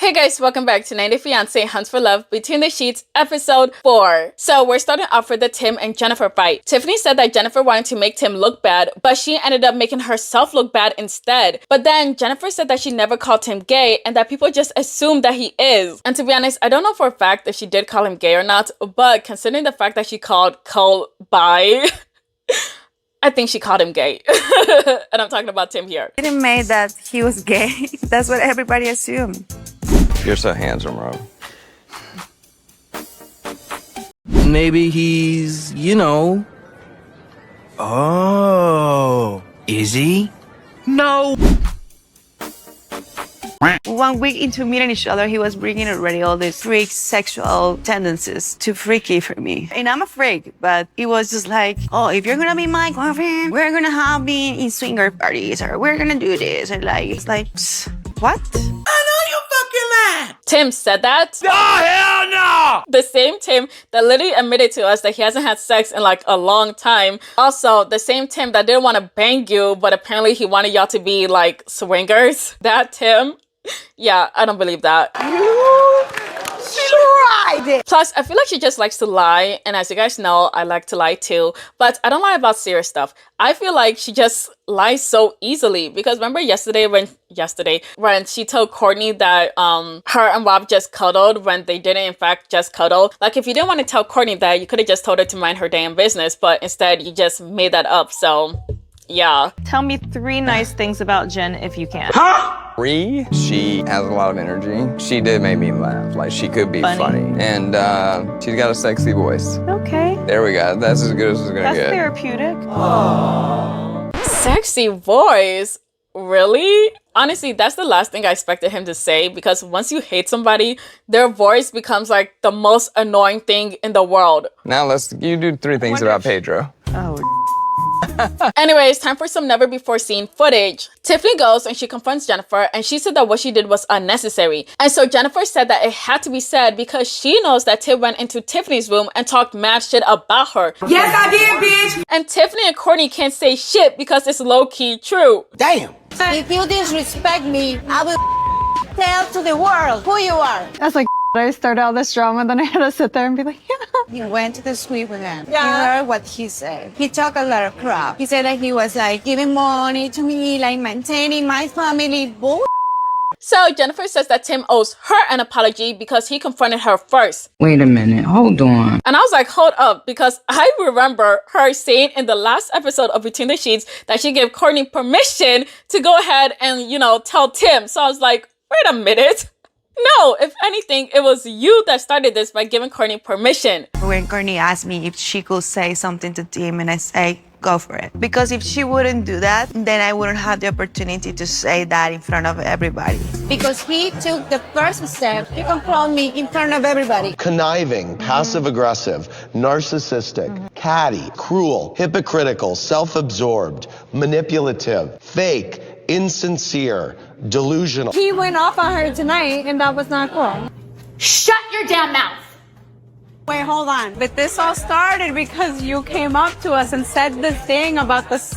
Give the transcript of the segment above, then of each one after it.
Hey guys, welcome back to 90 Fiancé Hunts for Love Between the Sheets episode 4. So we're starting off with the Tim and Jennifer fight. Tiffany said that Jennifer wanted to make Tim look bad, but she ended up making herself look bad instead. But then Jennifer said that she never called Tim gay and that people just assume that he is. And to be honest, I don't know for a fact if she did call him gay or not, but considering the fact that she called Colt bi, I think she called him gay. And I'm talking about Tim here. Didn't make that he was gay. That's what everybody assumed. You're so handsome, Rob. Maybe he's, you know. Oh, is he? No. 1 week into meeting each other, he was bringing already all these freak sexual tendencies. Too freaky for me. And I'm a freak, but it was just like, oh, if you're gonna be my girlfriend, we're gonna have me in swinger parties, or we're gonna do this. And like, it's like, what? Tim said that? Oh, hell no! The same Tim that literally admitted to us that he hasn't had sex in like a long time. Also, the same Tim that didn't want to bang you, but apparently he wanted y'all to be like swingers. That Tim? Yeah, I don't believe that. Tried it. Plus, I feel like she just likes to lie, and as you guys know, I like to lie too, but I don't lie about serious stuff. I feel like she just lies so easily, because remember yesterday when she told Courtney that her and Rob just cuddled when they didn't in fact just cuddle. Like, if you didn't want to tell Courtney that, you could have just told her to mind her damn business, but instead you just made that up. So yeah. Tell me 3 nice things about Jen if you can. She has a lot of energy. She did make me laugh. Like, she could be funny. And she's got a sexy voice. Okay. There we go. That's as good as it's gonna That's get. therapeutic. Sexy voice? Really? Honestly, that's the last thing I expected him to say, because once you hate somebody, their voice becomes like the most annoying thing in the world. Now you do 3 things about Pedro. Oh. Anyways, time for some never before seen footage. Tiffany goes and she confronts Jennifer, and she said that what she did was unnecessary. And so Jennifer said that it had to be said because she knows that Tim went into Tiffany's room and talked mad shit about her. Yes, I did, bitch. And Tiffany and Courtney can't say shit because it's low-key true. Damn. If you disrespect me, I will tell to the world who you are. That's like I started all this drama, then I had to sit there and be like, yeah. You went to the suite with him. Yeah. You heard what he said. He talked a lot of crap. He said that he was like giving money to me, like maintaining my family. Bull. So Jennifer says that Tim owes her an apology because he confronted her first. Wait a minute, hold on. And I was like, hold up, because I remember her saying in the last episode of Between the Sheets that she gave Courtney permission to go ahead and, you know, tell Tim. So I was like, wait a minute. No, if anything, it was you that started this by giving Courtney permission. When Courtney asked me if she could say something to Tim, and I say, go for it. Because if she wouldn't do that, then I wouldn't have the opportunity to say that in front of everybody. Because he took the first step to confront me in front of everybody. Conniving, passive-aggressive, narcissistic, catty, cruel, hypocritical, self-absorbed, manipulative, fake, insincere, delusional. He went off on her tonight, and that was not cool. Shut your damn mouth. Wait, hold on. But this all started because you came up to us and said the thing about this.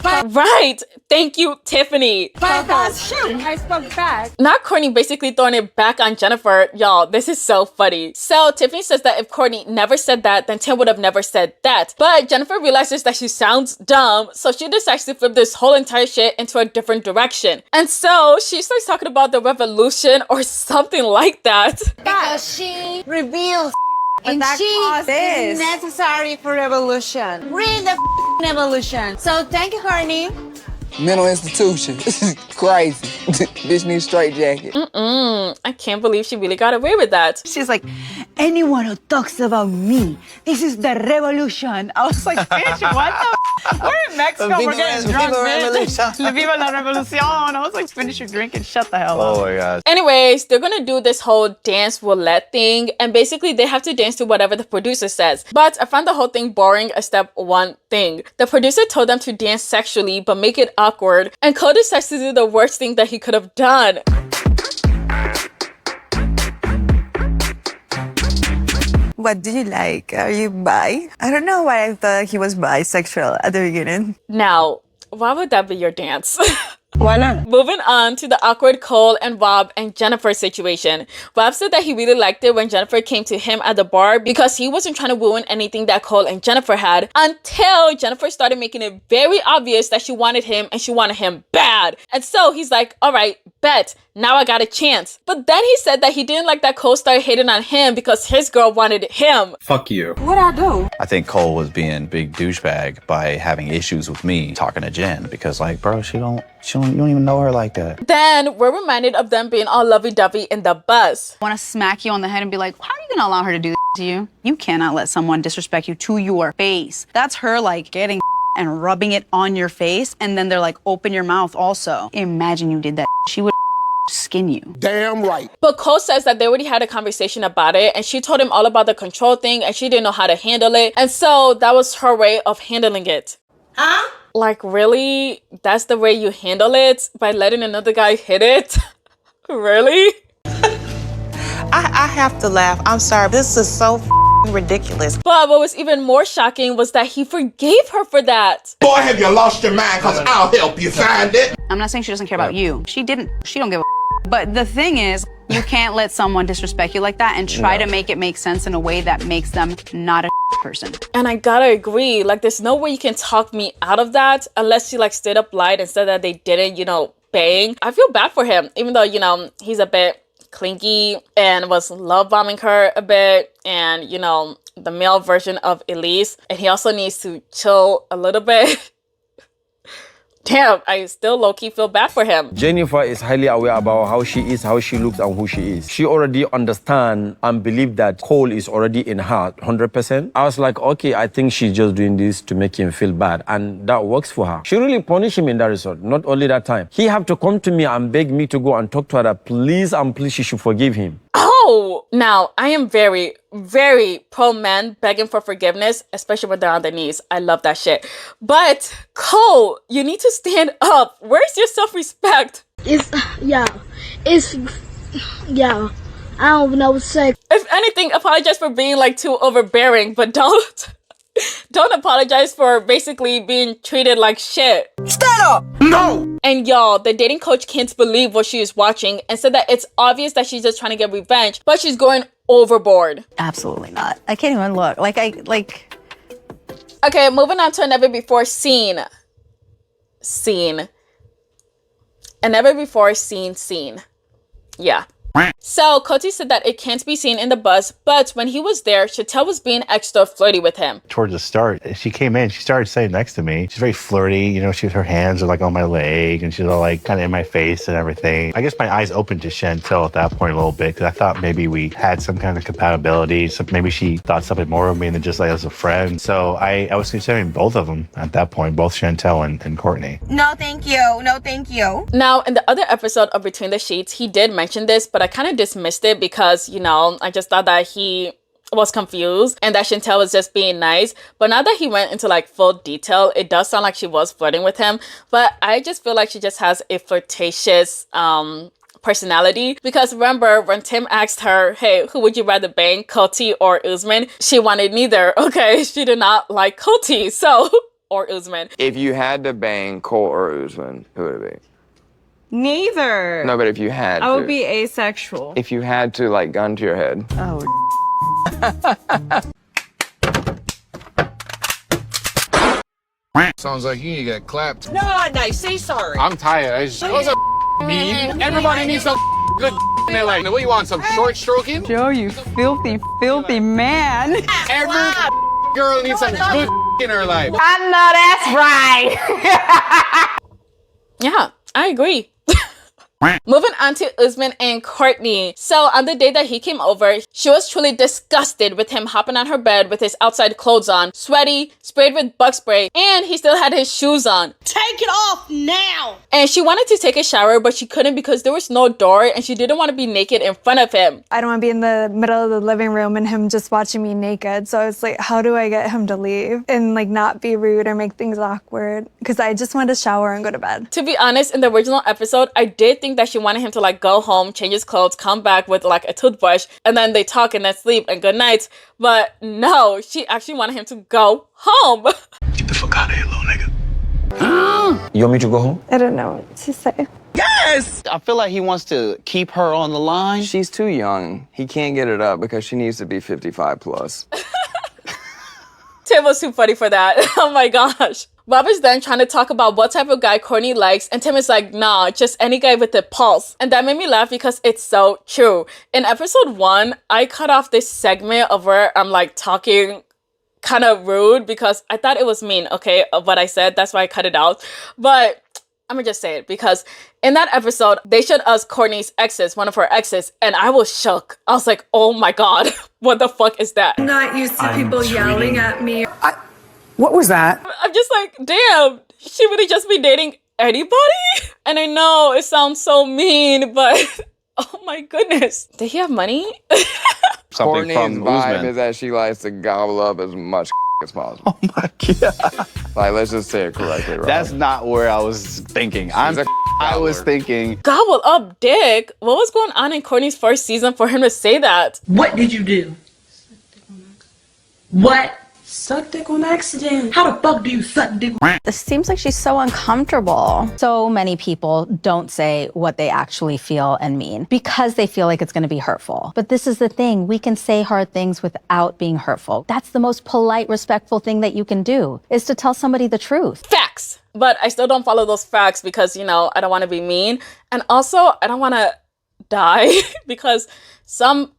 Right. Thank you, Tiffany. But shoot, I spoke back. Not Courtney basically throwing it back on Jennifer. Y'all, this is so funny. So Tiffany says that if Courtney never said that, then Tim would have never said that. But Jennifer realizes that she sounds dumb, so she decides to flip this whole entire shit into a different direction. And so she starts talking about the revolution or something like that. Because she reveals. And that she caused is this. necessary for revolution. Read the evolution. So thank you, Courtney. Mental institution. Crazy. Bitch needs straight jacket. I can't believe she really got away with that. She's like, anyone who talks about me, this is the revolution. I was like, bitch, what the? We're in Mexico. We're getting drunk, bitch. Viva la revolución. I was like, finish your drink and shut the hell up. Oh my gosh. Anyways, they're gonna do this whole dance roulette thing, and basically they have to dance to whatever the producer says. But I found the whole thing boring except one thing. The producer told them to dance sexually but make it awkward, and Colt decides to do the worst thing that he could have done. What do you like? Are you bi? I don't know why I thought he was bisexual at the beginning. Now, why would that be your dance? Why not? Moving on to the awkward Cole and Rob and Jennifer situation. Rob said that he really liked it when Jennifer came to him at the bar because he wasn't trying to ruin anything that Cole and Jennifer had until Jennifer started making it very obvious that she wanted him and she wanted him bad. And so he's like, all right, bet, now I got a chance. But then he said that he didn't like that Cole started hating on him because his girl wanted him. Fuck you. What'd I do? I think Cole was being a big douchebag by having issues with me talking to Jen because, like, bro, you don't even know her like that. Then we're reminded of them being all lovey-dovey in the bus. I want to smack you on the head and be like, how are you gonna allow her to do this to you? You cannot let someone disrespect you to your face. That's her like getting and rubbing it on your face, and then they're like, open your mouth also. Imagine you did that. She would skin you. Damn right. But Cole says that they already had a conversation about it and she told him all about the control thing and she didn't know how to handle it. And so that was her way of handling it. Huh? Like, really? That's the way you handle it? By letting another guy hit it? Really? I have to laugh. I'm sorry. This is so ridiculous. But what was even more shocking was that he forgave her for that. Boy, have you lost your mind? Because I'll help you find it. I'm not saying she doesn't care about you. She don't give a But the thing is, you can't let someone disrespect you like that and try to make it make sense in a way that makes them not a person. And I gotta agree, like, there's no way you can talk me out of that unless you like straight up lied and said that they didn't, bang. I feel bad for him, even though, he's a bit clingy and was love bombing her a bit, and the male version of Elise, and he also needs to chill a little bit. Damn, I still low-key feel bad for him. Jennifer is highly aware about how she is, how she looks, and who she is. She already understands and believes that Cole is already in her 100%. I was like, okay, I think she's just doing this to make him feel bad, and that works for her. She really punished him in that resort, not only that time. He have to come to me and beg me to go and talk to her that please and please she should forgive him. Oh, now I am very, very pro men begging for forgiveness, especially when they're on their knees. I love that shit. But Cole, you need to stand up. Where's your self-respect? I don't know what to say. If anything, apologize for being like too overbearing, but don't apologize for basically being treated like shit. Stand up! No! And y'all, the dating coach can't believe what she is watching and said that it's obvious that she's just trying to get revenge, but she's going overboard. Absolutely not. I can't even look. Okay, moving on to a never before seen. A never before seen. Yeah. So Coltee said that it can't be seen in the bus, but when he was there, Chantel was being extra flirty with him. Towards the start, she came in, she started sitting next to me. She's very flirty, her hands are like on my leg and she's all like kind of in my face and everything. I guess my eyes opened to Chantel at that point a little bit because I thought maybe we had some kind of compatibility. So maybe she thought something more of me than just like as a friend. So I was considering both of them at that point, both Chantel and Courtney. No, thank you. No, thank you. Now, in the other episode of Between the Sheets, he did mention this, but I kind of dismissed it because, I just thought that he was confused and that Chantel was just being nice. But now that he went into like full detail, it does sound like she was flirting with him. But I just feel like she just has a flirtatious personality, because remember when Tim asked her, hey, who would you rather bang, Coltee or Usman? She wanted neither. Okay, she did not like Coltee, so or Usman. If you had to bang Colt or Usman, who would it be? Neither. No, but if you had I would to. be asexual. If you had to, like, gun to your head. Oh. Sounds like you need to get clapped. No, nice. Say sorry. I'm tired. I just was a me. Everybody needs some good in their life. What do you want? Some short stroking? Joe, you filthy, filthy man. Every girl needs some good in her life. I know that's right. Yeah, I agree. Moving on to Usman and Courtney. So on the day that he came over, she was truly disgusted with him hopping on her bed with his outside clothes on, sweaty, sprayed with bug spray, and he still had his shoes on. Take it off now! And she wanted to take a shower, but she couldn't because there was no door and she didn't want to be naked in front of him. I don't want to be in the middle of the living room and him just watching me naked. So I was like, how do I get him to leave and like not be rude or make things awkward? Because I just wanted to shower and go to bed. To be honest, in the original episode, I did think that she wanted him to like go home, change his clothes, come back with like a toothbrush, and then they talk and then sleep and good night. But no, she actually wanted him to go home. Get the fuck out of here, little nigga. You want me to go home? I don't know what to say. Yes! I feel like he wants to keep her on the line. She's too young. He can't get it up because she needs to be 55 plus. Tim was too funny for that. Oh my gosh. Rob is then trying to talk about what type of guy Courtney likes, and Tim is like, nah, just any guy with a pulse. And that made me laugh because it's so true. In episode 1, I cut off this segment of where I'm like talking kind of rude because I thought it was mean, okay, of what I said. That's why I cut it out. But I'm gonna just say it because in that episode, they showed us Courtney's exes, one of her exes, and I was shook. I was like, oh my God, what the fuck is that? I'm not used to people yelling at me. What was that? I'm just like, damn, she would have just been dating anybody? And I know it sounds so mean, but oh my goodness. Did he have money? Courtney's from vibe Usman. is that she likes to gobble up as much as possible. Oh my God. Like, let's just say it correctly, right? That's not where I was thinking. I was thinking. Gobble up dick. What was going on in Courtney's first season for him to say that? What did you do? What? Suck dick on accident. How the fuck do you suck dick? It seems like she's so uncomfortable. So many people don't say what they actually feel and mean because they feel like it's going to be hurtful. But this is the thing. We can say hard things without being hurtful. That's the most polite, respectful thing that you can do, is to tell somebody the truth. Facts. But I still don't follow those facts because, you know, I don't want to be mean. And also, I don't want to die because some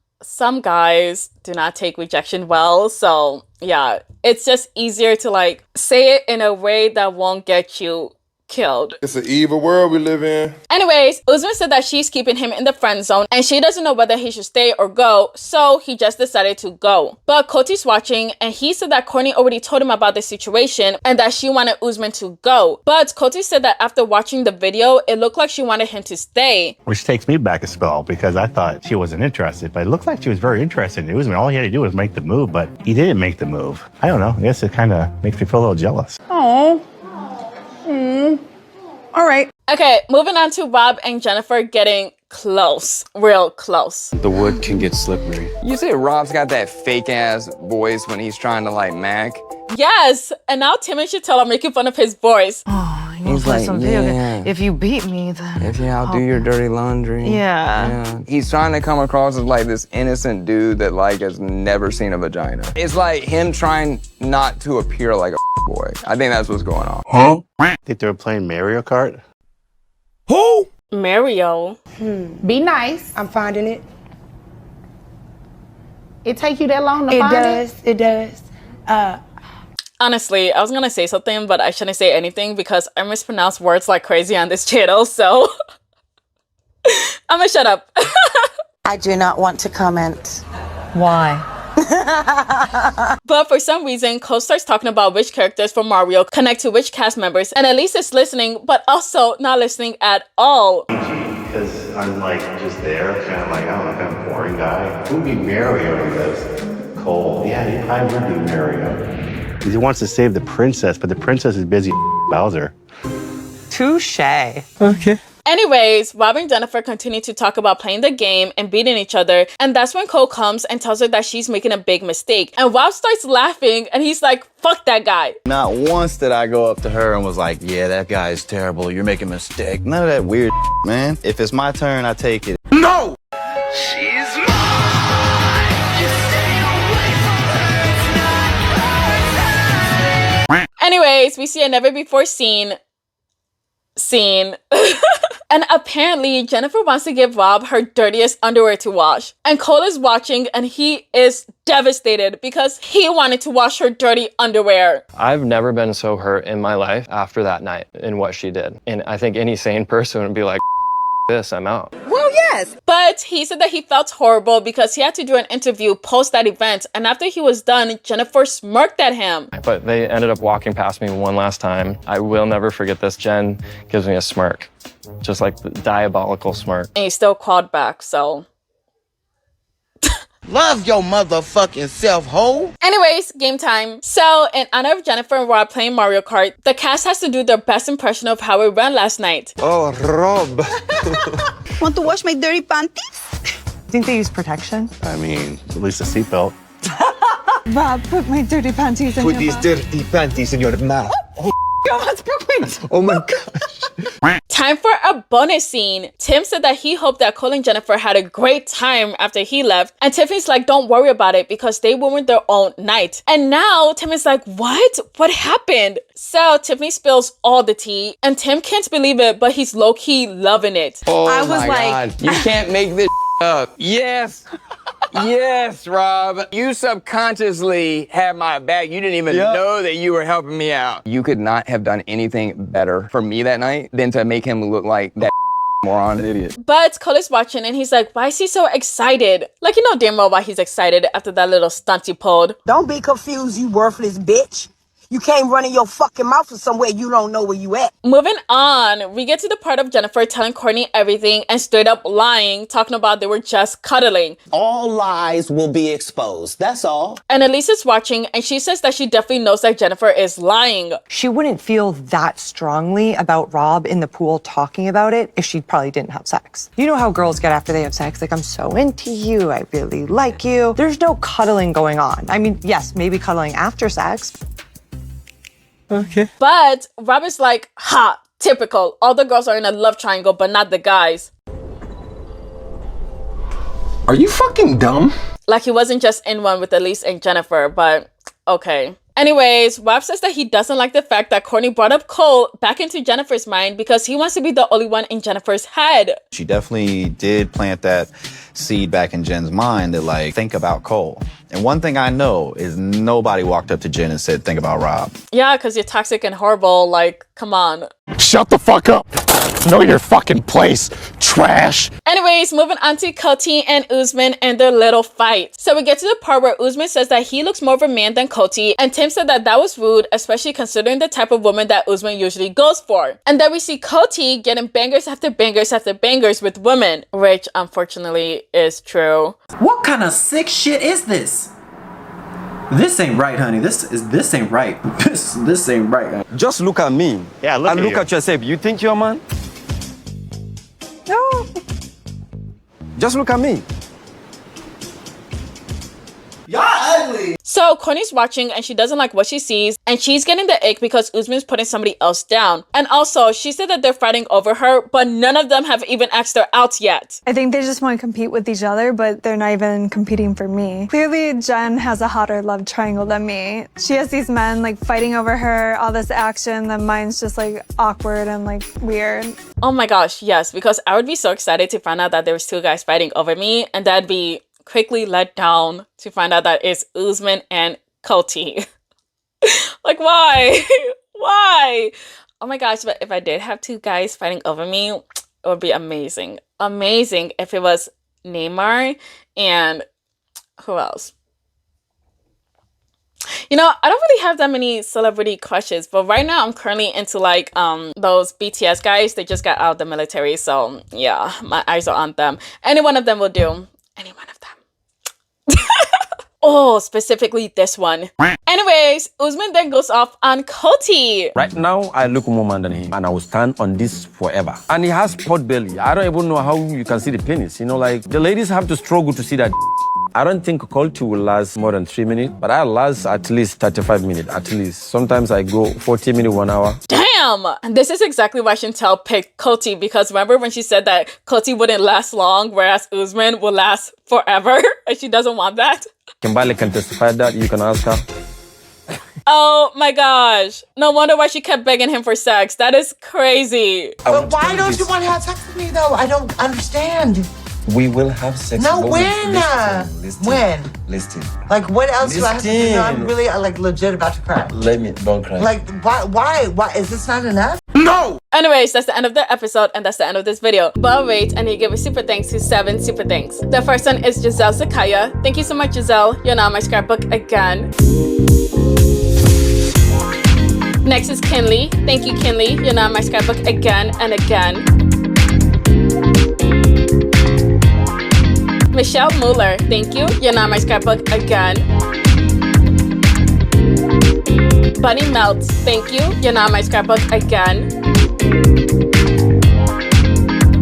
guys do not take rejection well. So yeah, it's just easier to like say it in a way that won't get you killed. It's an evil world we live in. Anyways, Usman said that she's keeping him in the friend zone and she doesn't know whether he should stay or go, so he just decided to go. But Coltee's watching and he said that Courtney already told him about the situation and that she wanted Usman to go. But Coltee said that after watching the video, it looked like she wanted him to stay. Which takes me back a spell because I thought she wasn't interested, but it looked like she was very interested in Usman. All he had to do was make the move, but he didn't make the move. I don't know. I guess it kind of makes me feel a little jealous. Oh. All right. Okay, moving on to Rob and Jennifer getting close, real close. The wood can get slippery. You say Rob's got that fake ass voice when he's trying to like Mac. Yes, and now Tim and Chantel are making fun of his voice. He's like, yeah. If you beat me, then If I'll do your dirty laundry. Yeah. He's trying to come across as like this innocent dude that like has never seen a vagina. It's like him trying not to appear like a boy. I think that's what's going on. Huh? Think they were playing Mario Kart? Who? Mario. Be nice. I'm finding it. It take you that long to find it? It does. Honestly, I was gonna say something, but I shouldn't say anything because I mispronounce words like crazy on this channel, so I'm gonna shut up. I do not want to comment. Why? But for some reason, Colt starts talking about which characters from Mario connect to which cast members, and Elise is listening, but also not listening at all. Because I'm like just there, kind of like, I don't know, kind of boring guy. Who would be Mario in this? Colt. Yeah, he probably would be Mario. He wants to save the princess, but the princess is busy Bowser. Touche. Okay. Anyways, Rob and Jennifer continue to talk about playing the game and beating each other, and that's when Colt comes and tells her that she's making a big mistake. And Rob starts laughing, and he's like, fuck that guy. Not once did I go up to her and was like, yeah, that guy is terrible. You're making a mistake. None of that weird man. If it's my turn, I take it. No! She's Anyways, we see a never before seen. And apparently Jennifer wants to give Rob her dirtiest underwear to wash. And Colt is watching and he is devastated because he wanted to wash her dirty underwear. I've never been so hurt in my life after that night and what she did. And I think any sane person would be like, this, I'm out. Well, yes. But he said that he felt horrible because he had to do an interview post that event. And after he was done, Jennifer smirked at him. But they ended up walking past me one last time. I will never forget this. Jen gives me a smirk, just like the diabolical smirk. And he still called back, so. Love your motherfucking self, ho. Anyways, game time. So, in honor of Jennifer and Rob playing Mario Kart, the cast has to do their best impression of how it went last night. Oh, Rob. Want to wash my dirty panties? Think they use protection? I mean, at least a seatbelt. Rob, put my dirty panties in your mouth. dirty panties in your mouth. You almost broke my What? Oh my gosh. Time for a bonus scene. Tim said that he hoped that Colt and Jennifer had a great time after he left. And Tiffany's like, don't worry about it because they ruined their own night. And now Tim is like, what? What happened? So Tiffany spills all the tea and Tim can't believe it, but he's low-key loving it. Oh I was my like, God. You can't make this up. Yes. Yes, Rob. You subconsciously had my back. You didn't even know that you were helping me out. You could not have done anything better for me that night than to make him look like that moron idiot. But Colt is watching and he's like, why is he so excited? Like, you know damn well why he's excited after that little stunt you pulled. Don't be confused, you worthless bitch. You came running your fucking mouth for somewhere you don't know where you at. Moving on, we get to the part of Jennifer telling Courtney everything and straight up lying, talking about they were just cuddling. All lies will be exposed, that's all. And Elise is watching and she says that she definitely knows that Jennifer is lying. She wouldn't feel that strongly about Rob in the pool talking about it if she probably didn't have sex. You know how girls get after they have sex, like, I'm so into you, I really like you. There's no cuddling going on. I mean, yes, maybe cuddling after sex. Okay. But Rob is like, ha, typical. All the girls are in a love triangle, but not the guys. Are you fucking dumb? Like he wasn't just in one with Elise and Jennifer, but okay. Anyways, Rob says that he doesn't like the fact that Courtney brought up Colt back into Jennifer's mind because he wants to be the only one in Jennifer's head. She definitely did plant that seed back in Jen's mind that, like, think about Cole. And one thing I know is nobody walked up to Jen and said, think about Rob. Yeah, because you're toxic and horrible. Like, come on. Shut the fuck up. Know your fucking place, trash. Anyways, moving on to Coltee and Usman and their little fight. So we get to the part where Usman says that he looks more of a man than Coltee, and Tim said that that was rude, especially considering the type of woman that Usman usually goes for. And then we see Coltee getting bangers after bangers after bangers with women, which unfortunately is true. What kind of sick shit is this? This ain't right, honey. This ain't right. This ain't right. Just look at me. Yeah, and look at yourself. You think you're a man? No. Just look at me. Y'all ugly. So Courtney's watching and she doesn't like what she sees and she's getting the ick because Usman's putting somebody else down. And also she said that they're fighting over her, but none of them have even asked her out yet. I think they just want to compete with each other, but they're not even competing for me. Clearly Jen has a hotter love triangle than me. She has these men like fighting over her, all this action, then mine's just like awkward and like weird. Oh my gosh, yes, because I would be so excited to find out that there was two guys fighting over me, and that'd be quickly let down to find out that it's Usman and Coltee. Like, why? Why? Oh my gosh, but if I did have two guys fighting over me, it would be amazing. Amazing if it was Neymar and who else? You know, I don't really have that many celebrity crushes, but right now I'm currently into like those BTS guys. They just got out of the military, so yeah, my eyes are on them. Any one of them will do. Any one of them. Oh, specifically this one. Anyways, Usman then goes off on Coltee. Right now, I look more man than him, and I will stand on this forever. And he has pot belly. I don't even know how you can see the penis. You know, like, the ladies have to struggle to see that. I don't think Coltee will last more than 3 minutes, but I last at least 35 minutes, at least. Sometimes I go 40 minutes, 1 hour. Damn! This is exactly why Chantel picked Coltee, because remember when she said that Coltee wouldn't last long, whereas Usman will last forever, and she doesn't want that? Kimberly can testify that. You can ask her. Oh my gosh. No wonder why she kept begging him for sex. That is crazy. But why don't you want to have sex with me, though? I don't understand. We will have sex. No, when? When? Listen. Like, what else do I have to do? No, I'm really, like, legit about to cry. Let me, don't cry. Like, why? Is this not enough? No! Anyways, that's the end of the episode, and that's the end of this video. But wait, I need to give a super thanks to 7 super thanks. The first one is Giselle Zakaya. Thank you so much, Giselle. You're now my scrapbook again. Next is Kinley. Thank you, Kinley. You're now my scrapbook again and again. Michelle Mueller, thank you. You're now my scrapbook again. Bunny Melts, thank you. You're now my scrapbook again.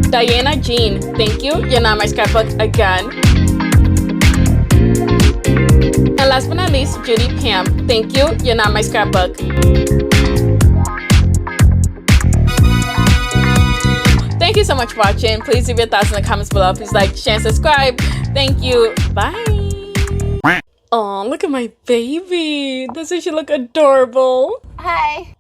Diana Jean, thank you. You're now my scrapbook again. And last but not least, Judy Pam, thank you. You're now my scrapbook. Thank you so much for watching. Please leave your thoughts in the comments below. Please like, share, and subscribe. Thank you. Bye. Oh, look at my baby. Doesn't she look adorable? Hi.